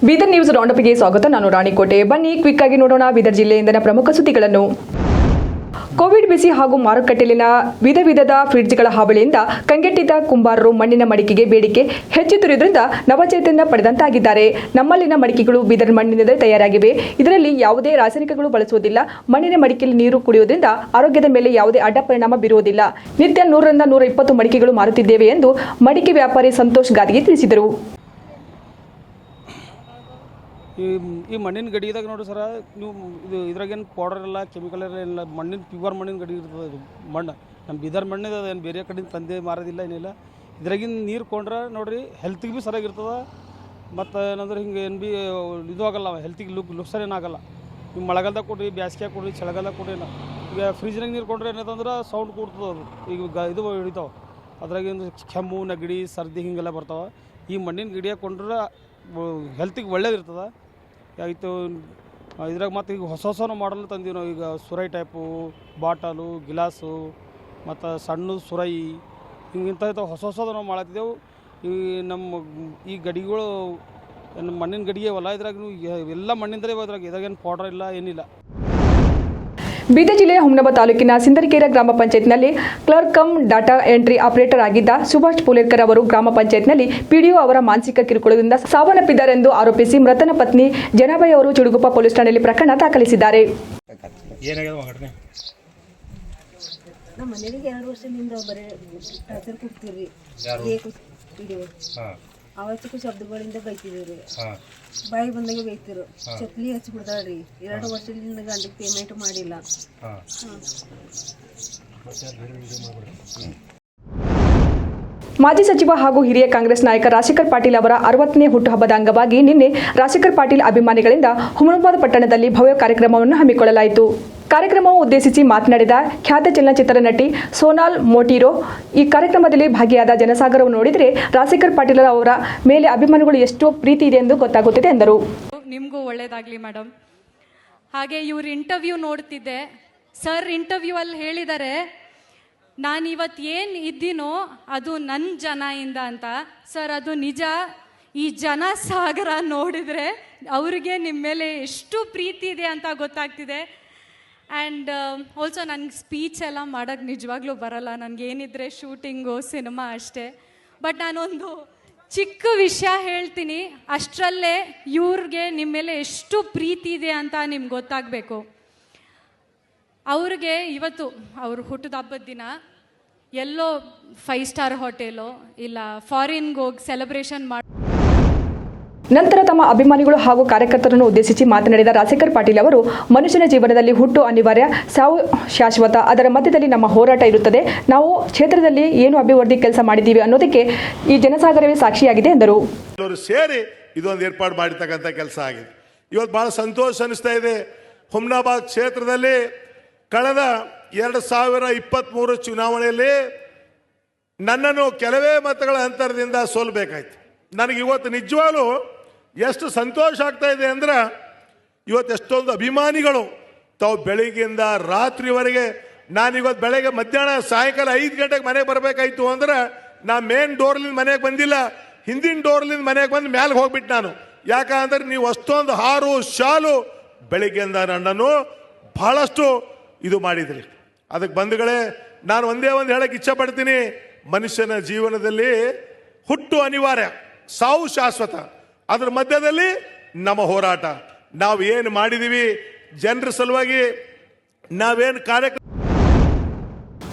Bidar news ರೌಂಡಪ್ಗೆ ಸ್ವಾಗತ. ನಾನು ರಾಣಿಕೋಟೆ. ಬನ್ನಿ ಕ್ವಿಕ್ ಆಗಿ ನೋಡೋಣ ಬೀದರ್ ಜಿಲ್ಲೆಯಿಂದ ಪ್ರಮುಖ ಸುದ್ದಿಗಳನ್ನು. ಕೋವಿಡ್ ಬಿಸಿ ಹಾಗೂ ಮಾರುಕಟ್ಟೆಯಲ್ಲಿನ ವಿಧ ವಿಧದ ಫ್ರಿಡ್ಜ್ಗಳ ಹಾವಳಿಯಿಂದ ಕಂಗೆಟ್ಟಿದ್ದ ಕುಂಬಾರರು ಮಣ್ಣಿನ ಮಡಿಕೆಗೆ ಬೇಡಿಕೆ ಹೆಚ್ಚುತ್ತಿರುವುದರಿಂದ ನವಚೈತನ್ಯ ಪಡೆದಂತಾಗಿದ್ದಾರೆ. ನಮ್ಮಲ್ಲಿನ ಮಡಿಕೆಗಳು ಬೀದರ್ ಮಣ್ಣಿನಿಂದ ತಯಾರಾಗಿವೆ. ಇದರಲ್ಲಿ ಯಾವುದೇ ರಾಸಾಯನಿಕಗಳು ಬಳಸುವುದಿಲ್ಲ. ಮಣ್ಣಿನ ಮಡಿಕೆಯಲ್ಲಿ ನೀರು ಕುಡಿಯುವುದರಿಂದ ಆರೋಗ್ಯದ ಮೇಲೆ ಯಾವುದೇ ಅಡ್ಡ ಪರಿಣಾಮ ಬೀರುವುದಿಲ್ಲ. ನಿತ್ಯ 100 ರಿಂದ 120 ಮಡಿಕೆಗಳು ಮಾರುತ್ತಿದ್ದೇವೆ ಎಂದು ಮಡಿಕೆ ವ್ಯಾಪಾರಿ ಸಂತೋಷ್ ಗಾದಿಗೆ ತಿಳಿಸಿದರು. ಈ ಮಣ್ಣಿನ ಗಡಿದಾಗ ನೋಡಿ ಸರ, ನೀವು ಇದ್ರಾಗೇನು ಪೌಡರ್ ಇಲ್ಲ, ಕೆಮಿಕಲ್ ಇಲ್ಲ, ಮಣ್ಣಿನ ಪ್ಯೂರ್ ಮಣ್ಣಿನ ಗಡಿ ಇರ್ತದೆ. ಇದು ಮಣ್ಣು ನಮ್ಮ ಬೀದರ್ ಮಣ್ಣಿದೆ, ಏನು ಬೇರೆ ಕಡೆಯಿಂದ ತಂದೆ ಮಾರೋದಿಲ್ಲ, ಏನಿಲ್ಲ. ಇದ್ರಾಗಿನ ನೀರು ಕೊಂಡ್ರೆ ನೋಡಿರಿ ಹೆಲ್ತಿಗೆ ಭೀ ಸರಿಯಾಗಿರ್ತದೆ. ಮತ್ತು ಏನಂದ್ರೆ ಹಿಂಗೆ ಏನು ಭೀ ಇದು ಆಗಲ್ಲ, ಹೆಲ್ತಿಗೆ ಲುಕ್ಸಾನ್ ಏನಾಗಲ್ಲ. ನೀವು ಮಳೆಗಾಲದಾಗ ಕೊಡ್ರಿ, ಬ್ಯಾಸ್ಗ್ಯಾಗ ಕೊಡ್ರಿ, ಚಳಿಗಾಲದಾಗ ಕೊಡ್ರಿ. ಈಗ ಫ್ರಿಜ್ನಾಗ ನೀರು ಕೊಂಡ್ರೆ ಏನಂತಂದ್ರೆ ಸೌಂಡ್ ಕೊಡ್ತದೆ. ಅದು ಈಗ ಇದು ಹಿಡಿತಾವೆ, ಅದ್ರಾಗಿಂದು ಕೆಮ್ಮು, ನೆಗಡಿ, ಸರ್ದಿ ಹಿಂಗೆಲ್ಲ ಬರ್ತಾವೆ. ಈ ಮಣ್ಣಿನ ಗಿಡಿಯಾಗ ಕೊಂಡ್ರೆ ಹೆಲ್ತಿಗೆ ಒಳ್ಳೇದಿರ್ತದೆ. ಆಯಿತು. ಇದ್ರಾಗ ಮತ್ತು ಈಗ ಹೊಸ ಮಾಡಲ್ ತಂದೀವಿ ನಾವು. ಈಗ ಸುರೈ ಟೈಪು ಬಾಟಲು, ಗಿಲಾಸು, ಮತ್ತು ಸಣ್ಣ ಸುರೈ, ಹಿಂಗಿಂತ ಹೊಸ ನಾವು ಮಾಡತ್ತಿದ್ದೆವು. ಈ ನಮ್ಮ ಈ ಗಡಿಗಳು ನಮ್ಮ ಮಣ್ಣಿನ ಗಡಿಗೆ ಅವಲ್ಲ, ಇದ್ರಾಗ ಎಲ್ಲ ಮಣ್ಣಿಂದಲೇ ಇದ್ರಾಗೇನು ಪೌಡರ್ ಇಲ್ಲ, ಏನಿಲ್ಲ. ಬೀದರ್ ಜಿಲ್ಲೆಯ ಹುಮ್ನಾಬಾದ್ ತಾಲೂಕಿನ ಸಿಂದರಕೇರ ಗ್ರಾಮ ಪಂಚಾಯತ್ನಲ್ಲಿ clerk cum data entry operator ಆಗಿದ್ದ ಸುಭಾಷ್ ಪೂಲೇಕರ್ ಅವರು ಗ್ರಾಮ ಪಂಚಾಯತ್ನಲ್ಲಿ ಪಿಡಿಒ ಅವರ ಮಾನಸಿಕ ಕಿರುಕುಳದಿಂದ ಸಾವನ್ನಪ್ಪಿದ್ದಾರೆಂದು ಆರೋಪಿಸಿ ಮೃತನ ಪತ್ನಿ ಜನಾಬಾಯಿ ಅವರು ಚುಡುಗುಪ್ಪ ಪೊಲೀಸ್ ಠಾಣೆಯಲ್ಲಿ ಪ್ರಕರಣ ದಾಖಲಿಸಿದ್ದಾರೆ. ನಮ್ಮ ಮನೆಗೆ 2 ವರ್ಷದಿಂದ ಬರೀ ಟಾರ್ಚರ್ ಕೊಡ್ತೀರಿ. ಅವತ್ತಿಗೂ ಶಬ್ದಗಳಿಂದ ಬೈತಿದ್ರು, ಬಾಯಿ ಬಂದಾಗೆ ಬೈತಿರು, ಚಪ್ಲಿ ಹಚ್ಚಿಬಿಡ್ತಾಳ್ರಿ. 2 ವರ್ಷದಿಂದ ಗಂಡಿಗೆ ಪೇಮೆಂಟ್ ಮಾಡಿಲ್ಲ. ಮಾಜಿ ಸಚಿವ ಹಾಗೂ ಹಿರಿಯ ಕಾಂಗ್ರೆಸ್ ನಾಯಕ ರಾಜಶೇಖರ್ ಪಾಟೀಲ್ ಅವರ 60ನೇ ಹುಟ್ಟುಹಬ್ಬದ ಅಂಗವಾಗಿ ನಿನ್ನೆ ರಾಜಶೇಖರ್ ಪಾಟೀಲ್ ಅಭಿಮಾನಿಗಳಿಂದ ಹುಮನಾಬಾದ್ ಪಟ್ಟಣದಲ್ಲಿ ಭವ್ಯ ಕಾರ್ಯಕ್ರಮವನ್ನು ಹಮ್ಮಿಕೊಳ್ಳಲಾಯಿತು. ಕಾರ್ಯಕ್ರಮವನ್ನು ಉದ್ದೇಶಿಸಿ ಮಾತನಾಡಿದ ಖ್ಯಾತ ಚಲನಚಿತ್ರ ನಟಿ ಸೋನಾಲ್ ಮೋಟಿರೋ, ಈ ಕಾರ್ಯಕ್ರಮದಲ್ಲಿ ಭಾಗಿಯಾದ ಜನಸಾಗರವನ್ನು ನೋಡಿದರೆ ರಾಜಶೇಖರ್ ಪಾಟೀಲ್ ಅವರ ಮೇಲೆ ಅಭಿಮಾನಿಗಳು ಎಷ್ಟು ಪ್ರೀತಿ ಇದೆ ಎಂದು ಗೊತ್ತಾಗುತ್ತಿದೆ ಎಂದರು. ನಿಮಗೂ ಒಳ್ಳೇದಾಗಲಿ ಮೇಡಮ್. ಹಾಗೆ ಇವ್ರ ಇಂಟರ್ವ್ಯೂ ನೋಡ್ತಿದ್ದೆ. ಸರ್ ಇಂಟರ್ವ್ಯೂ ಅಲ್ಲಿ ಹೇಳಿದ್ದಾರೆ, ನಾನಿವತ್ತು ಏನು ಇದ್ದೀನೋ ಅದು ನನ್ನ ಜನದಿಂದ ಅಂತ. ಸರ್ ಅದು ನಿಜ. ಈ ಜನಸಾಗರ ನೋಡಿದರೆ ಅವ್ರಿಗೆ ನಿಮ್ಮ ಮೇಲೆ ಎಷ್ಟು ಪ್ರೀತಿ ಇದೆ ಅಂತ ಗೊತ್ತಾಗ್ತಿದೆ. ಆ್ಯಂಡ್ ಆಲ್ಸೋ ನನಗೆ ಸ್ಪೀಚ್ ಎಲ್ಲ ಮಾಡೋಕ್ಕೆ ನಿಜವಾಗ್ಲೂ ಬರಲ್ಲ. ನನಗೇನಿದ್ರೆ ಶೂಟಿಂಗು, ಸಿನಿಮಾ ಅಷ್ಟೇ. ಬಟ್ ನಾನೊಂದು ಚಿಕ್ಕ ವಿಷಯ ಹೇಳ್ತೀನಿ, ಅಷ್ಟರಲ್ಲೇ ಇವ್ರಿಗೆ ನಿಮ್ಮ ಮೇಲೆ ಎಷ್ಟು ಪ್ರೀತಿ ಇದೆ ಅಂತ ನಿಮ್ಗೆ ಗೊತ್ತಾಗಬೇಕು. ಅವ್ರಿಗೆ ಇವತ್ತು ಅವ್ರ ಹುಟ್ಟಿದ ಹಬ್ಬದ ದಿನ ಎಲ್ಲೋ 5 ಸ್ಟಾರ್ ಹೋಟೆಲು ಇಲ್ಲ ಫಾರಿನ್ಗೆ ಹೋಗಿ ಸೆಲೆಬ್ರೇಷನ್ ಮಾಡಿ ನಂತರ ತಮ್ಮ ಅಭಿಮಾನಿಗಳು ಹಾಗೂ ಕಾರ್ಯಕರ್ತರನ್ನು ಉದ್ದೇಶಿಸಿ ಮಾತನಾಡಿದ ರಾಜಶೇಖರ್ ಪಾಟೀಲ್ ಅವರು, ಮನುಷ್ಯನ ಜೀವನದಲ್ಲಿ ಹುಟ್ಟು ಅನಿವಾರ್ಯ, ಸಾವು ಶಾಶ್ವತ. ಅದರ ಮಧ್ಯದಲ್ಲಿ ನಮ್ಮ ಹೋರಾಟ ಇರುತ್ತದೆ. ನಾವು ಕ್ಷೇತ್ರದಲ್ಲಿ ಏನು ಅಭಿವೃದ್ಧಿ ಕೆಲಸ ಮಾಡಿದ್ದೀವಿ ಅನ್ನೋದಕ್ಕೆ ಈ ಜನಸಾಗರವೇ ಸಾಕ್ಷಿಯಾಗಿದೆ ಎಂದರು. ಸೇರಿ ಇದೊಂದು ಏರ್ಪಾಡು ಮಾಡಿರ್ತಕ್ಕಂಥ ಕೆಲಸ ಆಗಿದೆ. ಇವತ್ತು ಬಹಳ ಸಂತೋಷ ಅನಿಸ್ತಾ ಇದೆ. ಹುಮ್ನಾಬಾದ್ ಕ್ಷೇತ್ರದಲ್ಲಿ ಕಳೆದ 2023 ಚುನಾವಣೆಯಲ್ಲಿ ನನ್ನನ್ನು ಕೆಲವೇ ಮತಗಳ ಅಂತರದಿಂದ ಸೋಲ್ಬೇಕಾಯ್ತು. ನನಗೆ ಇವತ್ತು ನಿಜವಾಗ್ಲೂ ಎಷ್ಟು ಸಂತೋಷ ಆಗ್ತಾ ಇದೆ ಅಂದ್ರೆ, ಇವತ್ತು ಎಷ್ಟೊಂದು ಅಭಿಮಾನಿಗಳು ತಾವು ಬೆಳಿಗ್ಗೆಯಿಂದ ರಾತ್ರಿವರೆಗೆ, ನಾನಿವತ್ತು ಬೆಳಗ್ಗೆ ಮಧ್ಯಾಹ್ನ ಸಾಯಂಕಾಲ 5 ಗಂಟೆಗೆ ಮನೆಗೆ ಬರಬೇಕಾಯ್ತು ಅಂದ್ರೆ ನಾ ಮೇನ್ ಡೋರ್ಲಿಂದ ಮನೆಗೆ ಬಂದಿಲ್ಲ, ಹಿಂದಿನ ಡೋರ್ಲಿಂದ ಮನೆಗೆ ಬಂದು ಮ್ಯಾಲೆ ಹೋಗ್ಬಿಟ್ಟು ನಾನು. ಯಾಕಂದ್ರೆ ನೀವು ಅಷ್ಟೊಂದು ಹಾರು ಶಾಲು ಬೆಳಿಗ್ಗೆಯಿಂದ ನನ್ನನ್ನು ಬಹಳಷ್ಟು ಇದು ಮಾಡಿದ್ರಿ. ಅದಕ್ಕೆ ಬಂಧುಗಳೇ, ನಾನು ಒಂದೇ ಒಂದು ಹೇಳಕ್ಕೆ ಇಚ್ಛೆ ಪಡ್ತೀನಿ, ಮನುಷ್ಯನ ಜೀವನದಲ್ಲಿ ಹುಟ್ಟು ಅನಿವಾರ್ಯ, ಸಾವು ಶಾಶ್ವತ. ಅದರ ಮಧ್ಯದಲ್ಲಿ ನಮ್ಮ ಹೋರಾಟ. ನಾವು ಏನು ಮಾಡಿದೀವಿ, ಜನರ ಸಲುವಾಗಿ ನಾವೇನು ಕಾರ್ಯಕ್ರಮ.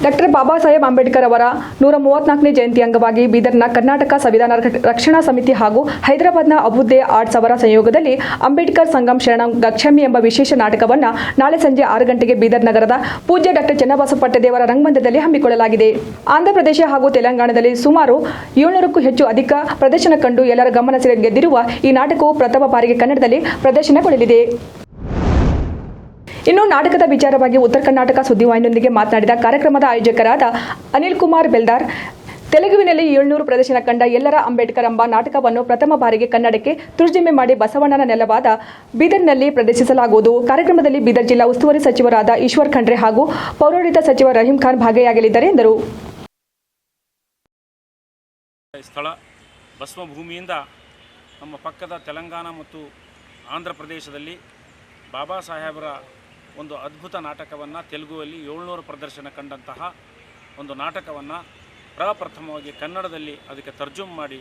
ಡಾಕ್ಟರ್ ಬಾಬಾ ಸಾಹೇಬ್ ಅಂಬೇಡ್ಕರ್ ಅವರ 134ನೇ ಜಯಂತಿ ಅಂಗವಾಗಿ ಬೀದರ್ನ ಕರ್ನಾಟಕ ಸಂವಿಧಾನ ರಕ್ಷಣಾ ಸಮಿತಿ ಹಾಗೂ ಹೈದರಾಬಾದ್ನ ಅಭ್ಯುದಯ ಆರ್ಟ್ಸ್ ಅವರ ಸಂಯೋಗದಲ್ಲಿ ಅಂಬೇಡ್ಕರ್ ಸಂಗಮ್ ಶರಣಂ ಗಚ್ಛಾಮಿ ಎಂಬ ವಿಶೇಷ ನಾಟಕವನ್ನು ನಾಳೆ ಸಂಜೆ 6 ಗಂಟೆಗೆ ಬೀದರ್ ನಗರದ ಪೂಜ್ಯ ಡಾಕ್ಟರ್ ಚನ್ನಬಸವ ಪಟ್ಟದೇವರ ರಂಗಮಂದಿರದಲ್ಲಿ ಹಮ್ಮಿಕೊಳ್ಳಲಾಗಿದೆ. ಆಂಧ್ರಪ್ರದೇಶ ಹಾಗೂ ತೆಲಂಗಾಣದಲ್ಲಿ ಸುಮಾರು 700ಕ್ಕೂ ಹೆಚ್ಚು ಅಧಿಕ ಪ್ರದರ್ಶನ ಕಂಡು ಎಲ್ಲರ ಗಮನ ಗೆದ್ದಿರುವ ಈ ನಾಟಕವು ಪ್ರಥಮ ಬಾರಿಗೆ ಕನ್ನಡದಲ್ಲಿ ಪ್ರದರ್ಶನಗೊಳ್ಳಲಿದೆ. ಇನ್ನು ನಾಟಕದ ವಿಚಾರವಾಗಿ ಉತ್ತರ ಕರ್ನಾಟಕ ಸುದ್ದಿವಾಹಿನಿಯೊಂದಿಗೆ ಮಾತನಾಡಿದ ಕಾರ್ಯಕ್ರಮದ ಆಯೋಜಕರಾದ ಅನಿಲ್ ಕುಮಾರ್ ಬೆಲ್ದಾರ್, ತೆಲುಗುವಿನಲ್ಲಿ 700 ಪ್ರದರ್ಶನ ಕಂಡ ಎಲ್ಲರ ಅಂಬೇಡ್ಕರ್ ಎಂಬ ನಾಟಕವನ್ನು ಪ್ರಥಮ ಬಾರಿಗೆ ಕನ್ನಡಕ್ಕೆ ತರ್ಜುಮೆ ಮಾಡಿ ಬಸವಣ್ಣನ ನೆಲವಾದ ಬೀದರ್ನಲ್ಲಿ ಪ್ರದರ್ಶಿಸಲಾಗುವುದು. ಕಾರ್ಯಕ್ರಮದಲ್ಲಿ ಬೀದರ್ ಜಿಲ್ಲಾ ಉಸ್ತುವಾರಿ ಸಚಿವರಾದ ಈಶ್ವರ್ ಖಂಡ್ರೆ ಹಾಗೂ ಪೌರಾಡಳಿತ ಸಚಿವ ರಹೀಂ ಖಾನ್ ಭಾಗಿಯಾಗಲಿದ್ದಾರೆ ಎಂದರು. ಸ್ಥಳ ಬಸವ ಭೂಮಿಯಿಂದ ನಮ್ಮ ಪಕ್ಕದ ತೆಲಂಗಾಣ ಮತ್ತು ಆಂಧ್ರ ಪ್ರದೇಶದಲ್ಲಿ ಬಾಬಾ ಸಾಹೇಬರ ಒಂದು ಅದ್ಭುತ ನಾಟಕವನ್ನು ತೆಲುಗುವಲ್ಲಿ 700 ಪ್ರದರ್ಶನ ಕಂಡಂತಹ ಒಂದು ನಾಟಕವನ್ನು ಪ್ರಪ್ರಥಮವಾಗಿ ಕನ್ನಡದಲ್ಲಿ ಅದಕ್ಕೆ ತರ್ಜುಮೆ ಮಾಡಿ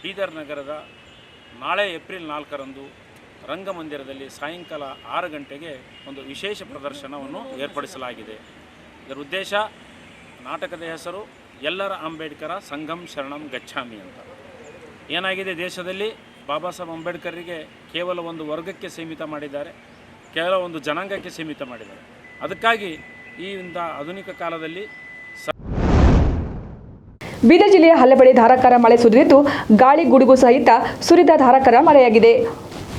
ಬೀದರ್ ನಗರದ ನಾಳೆ ಏಪ್ರಿಲ್ 4ರಂದು ರಂಗಮಂದಿರದಲ್ಲಿ ಸಾಯಂಕಾಲ 6 ಗಂಟೆಗೆ ಒಂದು ವಿಶೇಷ ಪ್ರದರ್ಶನವನ್ನು ಏರ್ಪಡಿಸಲಾಗಿದೆ. ಇದರ ಉದ್ದೇಶ, ನಾಟಕದ ಹೆಸರು ಎಲ್ಲರ ಅಂಬೇಡ್ಕರ ಸಂಘಂ ಶರಣಂ ಗಚ್ಛಾಮಿ ಅಂತ. ಏನಾಗಿದೆ, ದೇಶದಲ್ಲಿ ಬಾಬಾ ಸಾಹೇಬ್ ಅಂಬೇಡ್ಕರ್ರಿಗೆ ಕೇವಲ ಒಂದು ವರ್ಗಕ್ಕೆ ಸೀಮಿತ ಮಾಡಿದ್ದಾರೆ, ಕೇವಲ ಒಂದು ಜನಾಂಗಕ್ಕೆ ಸೀಮಿತ ಮಾಡಿದ್ದಾರೆ. ಅದಕ್ಕಾಗಿ ಈ ಆಧುನಿಕ ಕಾಲದಲ್ಲಿ ಬೀದರ್ ಜಿಲ್ಲೆಯ ಹಲವೆಡೆ ಧಾರಾಕಾರ ಮಳೆ ಸುರಿದಿದ್ದು ಗಾಳಿ ಗುಡುಗು ಸಹಿತ ಸುರಿದ ಧಾರಾಕಾರ ಮಳೆಯಾಗಿದೆ.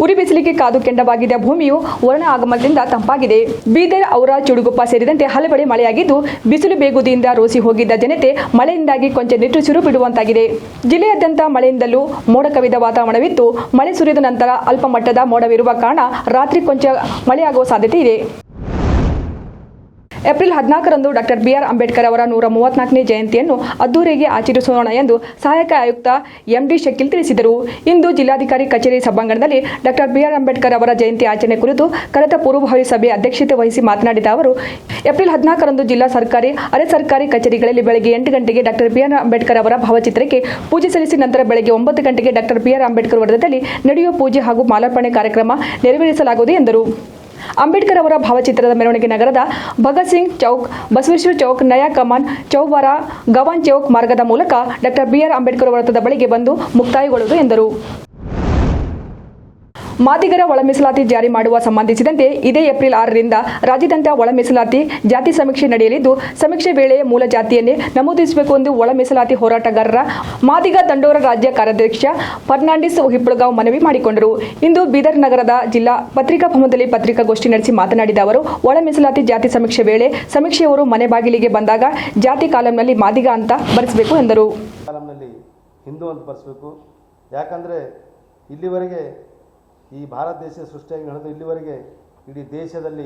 ಉರಿ ಬಿಸಿಲಿಗೆ ಕಾದು ಕೆಂಡವಾಗಿದ್ದ ಭೂಮಿಯು ವರುಣ ಆಗಮನದಿಂದ ತಂಪಾಗಿದೆ. ಬೀದರ್, ಔರಾ, ಚುಡುಗುಪ್ಪ ಸೇರಿದಂತೆ ಹಲವೆಡೆ ಮಳೆಯಾಗಿದ್ದು ಬಿಸಿಲು ಬೇಗುದಿಯಿಂದ ರೋಸಿ ಹೋಗಿದ್ದ ಜನತೆ ಮಳೆಯಿಂದಾಗಿ ಕೊಂಚ ನಿಟ್ಟುಸಿರು ಬಿಡುವಂತಾಗಿದೆ. ಜಿಲ್ಲೆಯಾದ್ಯಂತ ಮಳೆಯಿಂದಲೂ ಮೋಡ ಕವಿದ ವಾತಾವರಣವಿತ್ತು. ಮಳೆ ಸುರಿದ ನಂತರ ಅಲ್ಪ ಮಟ್ಟದ ಮೋಡವಿರುವ ಕಾರಣ ರಾತ್ರಿ ಕೊಂಚ ಮಳೆಯಾಗುವ ಸಾಧ್ಯತೆ ಇದೆ. ಏಪ್ರಿಲ್ 14ರಂದು ಡಾಕ್ಟರ್ ಬಿಆರ್ ಅಂಬೇಡ್ಕರ್ ಅವರ 134ನೇ ಜಯಂತಿಯನ್ನು ಅದ್ದೂರಿಯಾಗಿ ಆಚರಿಸೋಣ ಎಂದು ಸಹಾಯಕ ಆಯುಕ್ತ ಎಂಡಿ ಶಕೀಲ್ ತಿಳಿಸಿದರು. ಇಂದು ಜಿಲ್ಲಾಧಿಕಾರಿ ಕಚೇರಿ ಸಭಾಂಗಣದಲ್ಲಿ ಡಾಕ್ಟರ್ ಬಿಆರ್ ಅಂಬೇಡ್ಕರ್ ಅವರ ಜಯಂತಿ ಆಚರಣೆ ಕುರಿತು ಕರೆದ ಪೂರ್ವಭಾವಿ ಸಭೆ ಅಧ್ಯಕ್ಷತೆ ವಹಿಸಿ ಮಾತನಾಡಿದ ಅವರು, ಏಪ್ರಿಲ್ 14ರಂದು ಜಿಲ್ಲಾ ಸರ್ಕಾರಿ, ಅರೆ ಸರ್ಕಾರಿ ಕಚೇರಿಗಳಲ್ಲಿ ಬೆಳಗ್ಗೆ 8 ಗಂಟೆಗೆ ಡಾಕ್ಟರ್ ಬಿಆರ್ ಅಂಬೇಡ್ಕರ್ ಅವರ ಭಾವಚಿತ್ರಕ್ಕೆ ಪೂಜೆ ಸಲ್ಲಿಸಿ ನಂತರ ಬೆಳಗ್ಗೆ 9 ಗಂಟೆಗೆ ಡಾಕ್ಟರ್ ಬಿಆರ್ ಅಂಬೇಡ್ಕರ್ ವೃತ್ತದಲ್ಲಿ ನಡೆಯುವ ಪೂಜೆ ಹಾಗೂ ಮಾಲಾರ್ಪಣೆ ಕಾರ್ಯಕ್ರಮ ನೆರವೇರಿಸಲಾಗುವುದು ಎಂದರು. ಅಂಬೇಡ್ಕರ್ ಅವರ ಭಾವಚಿತ್ರದ ಮೆರವಣಿಗೆ ನಗರದ ಭಗತ್ ಸಿಂಗ್ ಚೌಕ್, ಬಸವೇಶ್ವರ ಚೌಕ್, ನಯಾ ಕಮಾನ್, ಚೌವಾರ, ಗವಾನ್ ಚೌಕ್ ಮಾರ್ಗದ ಮೂಲಕ ಡಾಕ್ಟರ್ ಬಿಆರ್ ಅಂಬೇಡ್ಕರ್ ವೃತ್ತದ ಬಳಿಗೆ ಬಂದು ಮುಕ್ತಾಯಗೊಳ್ಳುವುದು ಎಂದರು. ಮಾದಿಗರ ಒಳ ಮೀಸಲಾತಿ ಜಾರಿ ಮಾಡುವ ಸಂಬಂಧಿಸಿದಂತೆ ಇದೇ ಏಪ್ರಿಲ್ 6ರಿಂದ ರಾಜ್ಯಾದ್ಯಂತ ಒಳ ಮೀಸಲಾತಿ ಜಾತಿ ಸಮೀಕ್ಷೆ ನಡೆಯಲಿದ್ದು, ಸಮೀಕ್ಷೆ ವೇಳೆ ಮೂಲ ಜಾತಿಯನ್ನೇ ನಮೂದಿಸಬೇಕು ಎಂದು ಒಳ ಮೀಸಲಾತಿ ಹೋರಾಟಗಾರರ ಮಾದಿಗ ದಂಡೋರ ರಾಜ್ಯ ಕಾರ್ಯಾಧ್ಯಕ್ಷ ಫರ್ನಾಂಡಿಸ್ ಹಿಪ್ಪಳಗಾಂವ್ ಮನವಿ ಮಾಡಿಕೊಂಡರು. ಇಂದು ಬೀದರ್ ನಗರದ ಜಿಲ್ಲಾ ಪತ್ರಿಕಾ ಭವನದಲ್ಲಿ ಪತ್ರಿಕಾಗೋಷ್ಠಿ ನಡೆಸಿ ಮಾತನಾಡಿದ ಅವರು, ಒಳ ಮೀಸಲಾತಿ ಜಾತಿ ಸಮೀಕ್ಷೆ ವೇಳೆ ಸಮೀಕ್ಷೆಯವರು ಮನೆ ಬಾಗಿಲಿಗೆ ಬಂದಾಗ ಜಾತಿ ಕಾಲಂನಲ್ಲಿ ಮಾದಿಗ ಅಂತ ಬರೆಸಬೇಕು ಎಂದರು. ಕಾಲಂನಲ್ಲಿ ಹಿಂದೂ ಅಂತ ಬರೆಸಬೇಕು. ಯಾಕಂದರೆ ಇಲ್ಲಿವರೆಗೆ ಈ ಭಾರತ ದೇಶ ಸೃಷ್ಟಿಯಾಗಿ ನಡೆದು ಇಲ್ಲಿವರೆಗೆ ಇಡೀ ದೇಶದಲ್ಲಿ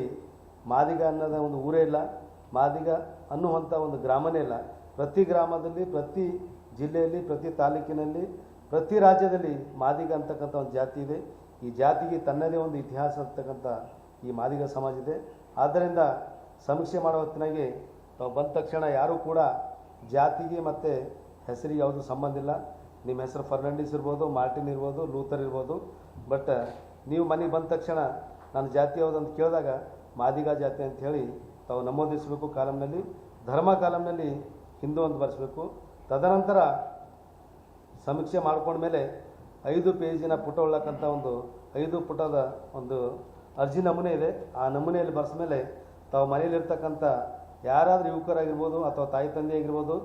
ಮಾದಿಗ ಅನ್ನೋದ ಒಂದು ಊರೇ ಇಲ್ಲ, ಮಾದಿಗ ಅನ್ನುವಂಥ ಒಂದು ಗ್ರಾಮನೇ ಇಲ್ಲ. ಪ್ರತಿ ಗ್ರಾಮದಲ್ಲಿ, ಪ್ರತಿ ಜಿಲ್ಲೆಯಲ್ಲಿ, ಪ್ರತಿ ತಾಲೂಕಿನಲ್ಲಿ, ಪ್ರತಿ ರಾಜ್ಯದಲ್ಲಿ ಮಾದಿಗ ಅಂತಕ್ಕಂಥ ಒಂದು ಜಾತಿ ಇದೆ. ಈ ಜಾತಿಗೆ ತನ್ನದೇ ಒಂದು ಇತಿಹಾಸ ಅಂತಕ್ಕಂಥ ಈ ಮಾದಿಗ ಸಮಾಜ ಇದೆ. ಆದ್ದರಿಂದ ಸಮೀಕ್ಷೆ ಮಾಡೋ ಹೊತ್ತಿನಾಗೆ ನಾವು ಬಂದ ತಕ್ಷಣ ಯಾರೂ ಕೂಡ ಜಾತಿಗೆ ಮತ್ತು ಹೆಸರಿಗೆ ಯಾವುದೂ ಸಂಬಂಧ ಇಲ್ಲ. ನಿಮ್ಮ ಹೆಸರು ಫರ್ನಾಂಡಿಸ್ ಇರ್ಬೋದು, ಮಾರ್ಟಿನ್ ಇರ್ಬೋದು, ಲೂಥರ್ ಇರ್ಬೋದು, ಬಟ್ ನೀವು ಮನೆಗೆ ಬಂದ ತಕ್ಷಣ ನನ್ನ ಜಾತಿ ಯಾವುದು ಅಂತ ಕೇಳಿದಾಗ ಮಾದಿಗ ಜಾತಿ ಅಂತ ಹೇಳಿ ತಾವು ನಮೂದಿಸಬೇಕು. ಕಾಲಂನಲ್ಲಿ ಧರ್ಮ ಕಾಲಂನಲ್ಲಿ ಹಿಂದೂ ಅಂತ ಬರೆಸಬೇಕು. ತದನಂತರ ಸಮೀಕ್ಷೆ ಮಾಡ್ಕೊಂಡ್ಮೇಲೆ 5 ಪೇಜಿನ ಪುಟ ಉಳ್ಳಕ್ಕಂಥ ಒಂದು 5 ಪುಟದ ಒಂದು ಅರ್ಜಿ ನಮೂನೆ ಇದೆ. ಆ ನಮೂನೆಯಲ್ಲಿ ಬರೆಸ ಮೇಲೆ ತಾವು ಮನೆಯಲ್ಲಿರ್ತಕ್ಕಂಥ ಯಾರಾದರೂ ಯುವಕರಾಗಿರ್ಬೋದು ಅಥವಾ ತಾಯಿ ತಂದೆ ಆಗಿರ್ಬೋದು,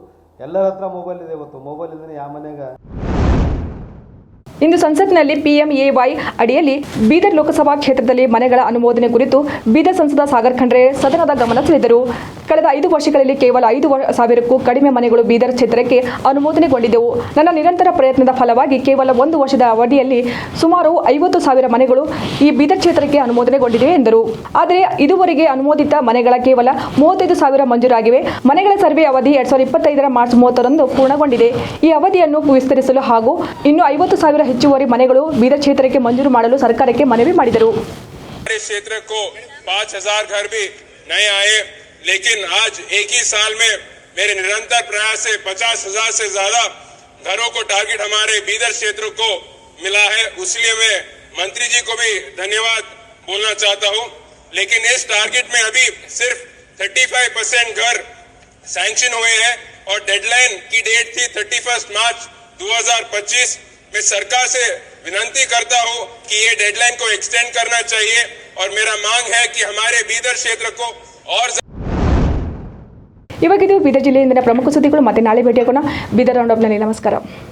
ಎಲ್ಲರ ಹತ್ರ ಮೊಬೈಲ್ ಇದೆ. ಇವತ್ತು ಮೊಬೈಲ್ ಇಲ್ಲದೇ ಯಾವ ಮನೆಯಾಗ. ಇಂದು ಸಂಸತ್ನಲ್ಲಿ PMAY ಅಡಿಯಲ್ಲಿ ಬೀದರ್ ಲೋಕಸಭಾ ಕ್ಷೇತ್ರದಲ್ಲಿ ಮನೆಗಳ ಅನುಮೋದನೆ ಕುರಿತು ಬೀದರ್ ಸಂಸದ ಸಾಗರ್ ಖಂಡ್ರೆ ಸದನದ ಗಮನ ಸೆಳೆದರು. ಕಳೆದ 5 ವರ್ಷಗಳಲ್ಲಿ ಕೇವಲ 5,000ಕ್ಕೂ ಕಡಿಮೆ ಮನೆಗಳು ಬೀದರ್ ಕ್ಷೇತ್ರಕ್ಕೆ ಅನುಮೋದನೆಗೊಂಡಿದ್ದವು. ನನ್ನ ನಿರಂತರ ಪ್ರಯತ್ನದ ಫಲವಾಗಿ ಕೇವಲ 1 ವರ್ಷದ ಅವಧಿಯಲ್ಲಿ ಸುಮಾರು 50,000 ಮನೆಗಳು ಈ ಬೀದರ್ ಕ್ಷೇತ್ರಕ್ಕೆ ಅನುಮೋದನೆಗೊಂಡಿವೆ ಎಂದರು. ಆದರೆ ಇದುವರೆಗೆ ಅನುಮೋದಿತ ಮನೆಗಳ ಕೇವಲ 35,000 ಮಂಜೂರಾಗಿವೆ. ಮನೆಗಳ ಸರ್ವೆ ಅವಧಿ 2025ರ ಮಾರ್ಚ್ 30ರಂದು ಪೂರ್ಣಗೊಂಡಿದೆ. ಈ ಅವಧಿಯನ್ನು ವಿಸ್ತರಿಸಲು ಹಾಗೂ ಇನ್ನು 50,000 ಹೆಚ್ಚುವರಿ ಮನೆಗಳು ಬೀದರ್ ಕ್ಷೇತ್ರಕ್ಕೆ ಮಂಜೂರು ಮಾಡಲು ಸರ್ಕಾರಕ್ಕೆ ಮನವಿ ಮಾಡಿದರು. क्षेत्र को 5,000 घर भी नए आए, लेकिन आज एक ही साल में मेरे निरंतर प्रयास से 50,000 से ज्यादा घरों को टारगेट हमारे बीदर क्षेत्र को मिला है. उसलिए मैं मंत्री जी को भी धन्यवाद बोलना चाहता हूं. लेकिन इस टारगेट में अभी सिर्फ 35% घर सैंक्शन हुए हैं और डेडलाइन की डेट थी 31 मार्च 2025. मैं सरकार से विनती करता हूं कि ये डेडलाइन को एक्सटेंड करना चाहिए और मेरा मांग है कि हमारे बीदर क्षेत्र को और ಇವಾಗಿದು ಬೀದರ್ ಜಿಲ್ಲೆಯಿಂದ ಪ್ರಮುಖ ಸುದ್ದಿಗಳು. ಮತ್ತೆ ನಾಳೆ ಭೇಟಿಯಾಗೋಣ. ಬೀದರ್ ರೌಂಡ್ ಅಪ್ನಲ್ಲಿ ನಮಸ್ಕಾರ.